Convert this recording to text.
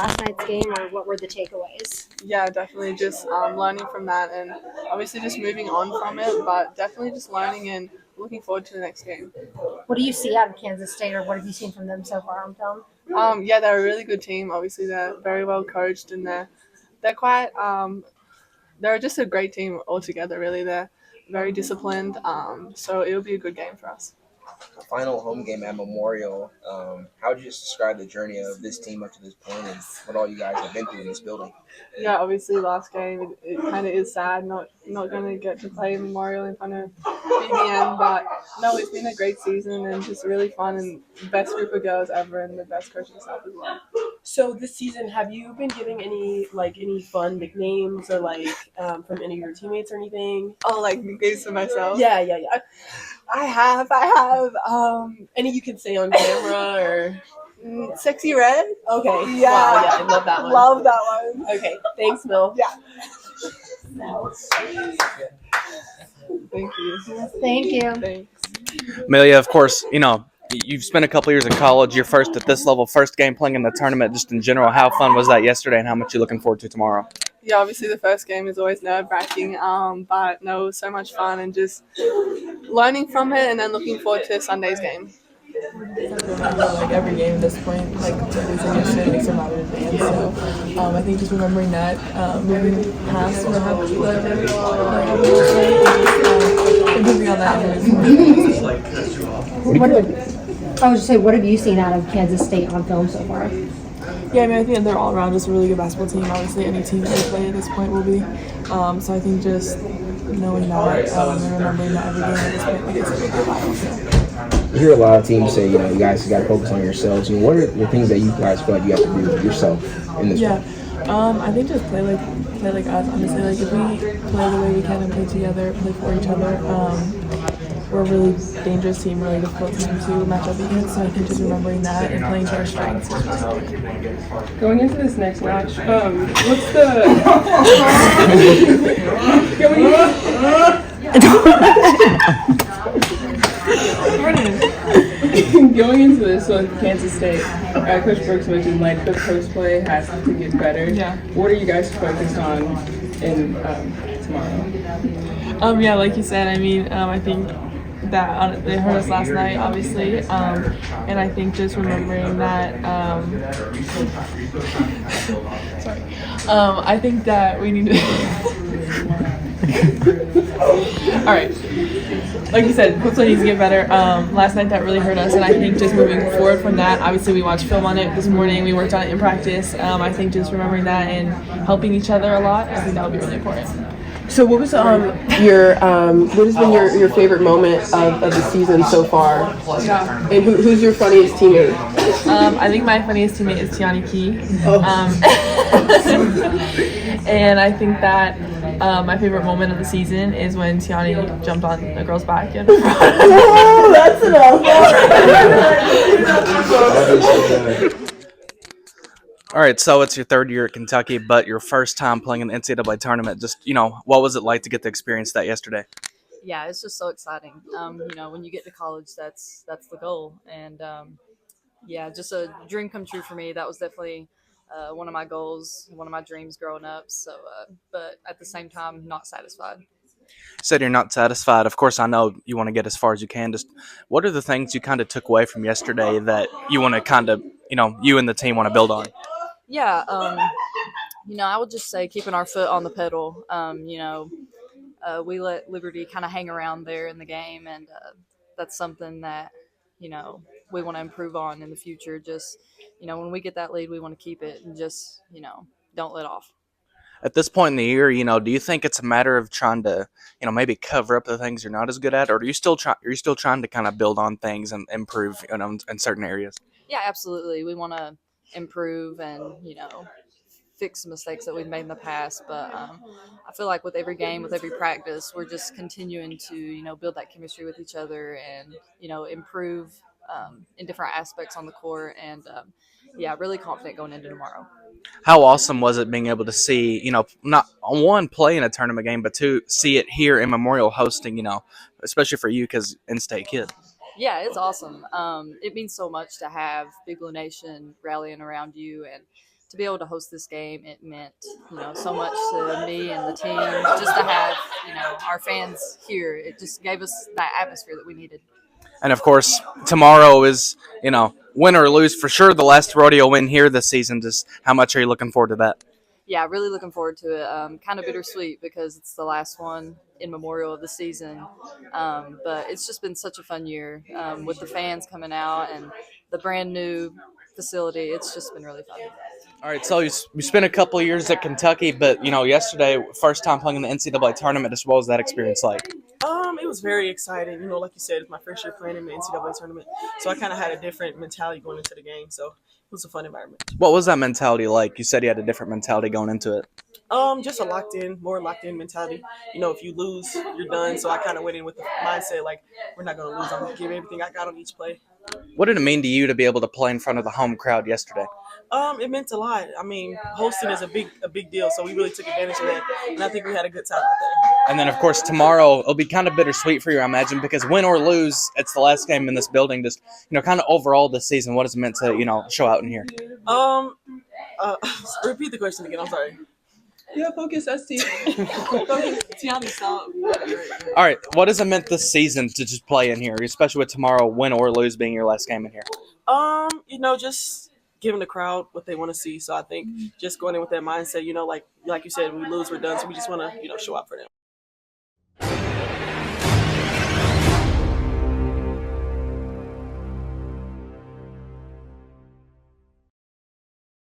last night's game, or what were the takeaways? Yeah, definitely just learning from that and obviously just moving on from it, but definitely just learning and looking forward to the next game. What do you see out of Kansas State, or what have you seen from them so far on film? Yeah, they're a really good team. Obviously, they're very well coached and they're quite they're just a great team altogether. Really, they're very disciplined. So it'll be a good game for us. Final home game at Memorial. How would you just describe the journey of this team up to this point and what all you guys have been through in this building? Yeah, obviously last game it kind of is sad not going to get to play Memorial in front of BBN, but no, it's been a great season and just really fun and the best group of girls ever and the best coaching staff as well. So this season, have you been giving any fun nicknames or from any of your teammates or anything? Oh, like nicknames for myself? Yeah. I have. Any you can say on camera or Sexy Red? okay. Yeah. Wow, yeah, I love that one. Love that one. Okay, thanks, Mil. Yeah. Thank you. Thank you. Thanks. Amelia, of course, you've spent a couple years in college. You're first at this level, first game playing in the tournament. Just in general, how fun was that yesterday, and how much you looking forward to tomorrow? Yeah, obviously the first game is always nerve-wracking, but no, it was so much fun and just learning from it and then looking forward to Sunday's game. Every game at this point, yesterday makes them out in advance. So I think just remembering that, moving past what happened improving on that. I was just saying, what have you seen out of Kansas State on film so far? Yeah, I think they're all around just a really good basketball team. Obviously, any team that they play at this point will be. So I think just knowing that and remembering that every game at this point makes it a good battle. So. You hear a lot of teams say, you guys got to focus on yourselves. What are the things that you guys feel like you have to do yourself in this game? I think just play like us. Honestly, if we play the way we can and play together, play for each other, we're a really dangerous team, really difficult team to match up against. So I think just remembering that and playing to our strengths. Going into this next match, what's the going into this with Kansas State? Coach Brooks mentioned the post play has to get better. Yeah. What are you guys focused on in tomorrow? Like you said, I think that they hurt us last night, obviously, and I think just remembering that. I think that we need to. All right. Like you said, football needs to get better. Last night that really hurt us, and I think just moving forward from that, obviously we watched film on it this morning, we worked on it in practice. I think just remembering that and helping each other a lot, I think that would be really important. So what was what has been your favorite moment of the season so far? And who's your funniest teammate? I think my funniest teammate is Tiani Key. And I think that my favorite moment of the season is when Tiani jumped on a girl's back. Oh, that's enough. All right, so it's your third year at Kentucky, but your first time playing in the NCAA Tournament. Just, what was it like to get to experience that yesterday? Yeah, it's just so exciting. When you get to college, that's the goal. And, just a dream come true for me. That was definitely one of my goals, one of my dreams growing up. So, but at the same time, not satisfied. You said you're not satisfied. Of course, I know you want to get as far as you can. Just what are the things you kind of took away from yesterday that you want to kind of, you and the team want to build on? Yeah, I would just say keeping our foot on the pedal. We let Liberty kind of hang around there in the game, and that's something that, we want to improve on in the future. Just, when we get that lead, we want to keep it and just, don't let off. At this point in the year, do you think it's a matter of trying to, maybe cover up the things you're not as good at, or are you still trying to kind of build on things and improve, in certain areas? Yeah, absolutely. We want to improve and, fix the mistakes that we've made in the past. But I feel like with every game, with every practice, we're just continuing to, build that chemistry with each other and, improve in different aspects on the court. And, really confident going into tomorrow. How awesome was it being able to see, not one, play in a tournament game, but two, see it here in Memorial hosting, especially for you because in-state kid? Yeah, it's awesome. It means so much to have Big Blue Nation rallying around you and to be able to host this game, it meant, so much to me and the team. Just to have, our fans here, it just gave us that atmosphere that we needed. And of course, tomorrow is, win or lose, for sure the last rodeo win here this season. Just how much are you looking forward to that? Yeah, really looking forward to it. Kind of bittersweet because it's the last one in Memorial of the season. But it's just been such a fun year with the fans coming out and the brand new facility. It's just been really fun. All right, so you spent a couple of years at Kentucky, but, yesterday, first time playing in the NCAA Tournament. Just what was that experience like? It was very exciting. Like you said, it's my first year playing in the NCAA tournament. So I kind of had a different mentality going into the game. So it was a fun environment. What was that mentality like? You said you had a different mentality going into it. Just a more locked in mentality. If you lose, you're done. So I kind of went in with the mindset like, we're not going to lose. I'm going to give everything I got on each play. What did it mean to you to be able to play in front of the home crowd yesterday? It meant a lot. I mean, hosting is a big deal, so we really took advantage of that, and I think we had a good time out there. And then, of course, tomorrow it'll be kind of bittersweet for you, I imagine, because win or lose, it's the last game in this building. Just, kind of overall this season, what has it meant to, show out in here? Repeat the question again. I'm sorry. Yeah, focus, ST. Focus, Tiana, stop. All right, what has it meant this season to just play in here, especially with tomorrow, win or lose being your last game in here? Just giving the crowd what they want to see. So I think just going in with that mindset, like you said, when we lose, we're done. So we just want to, show up for them.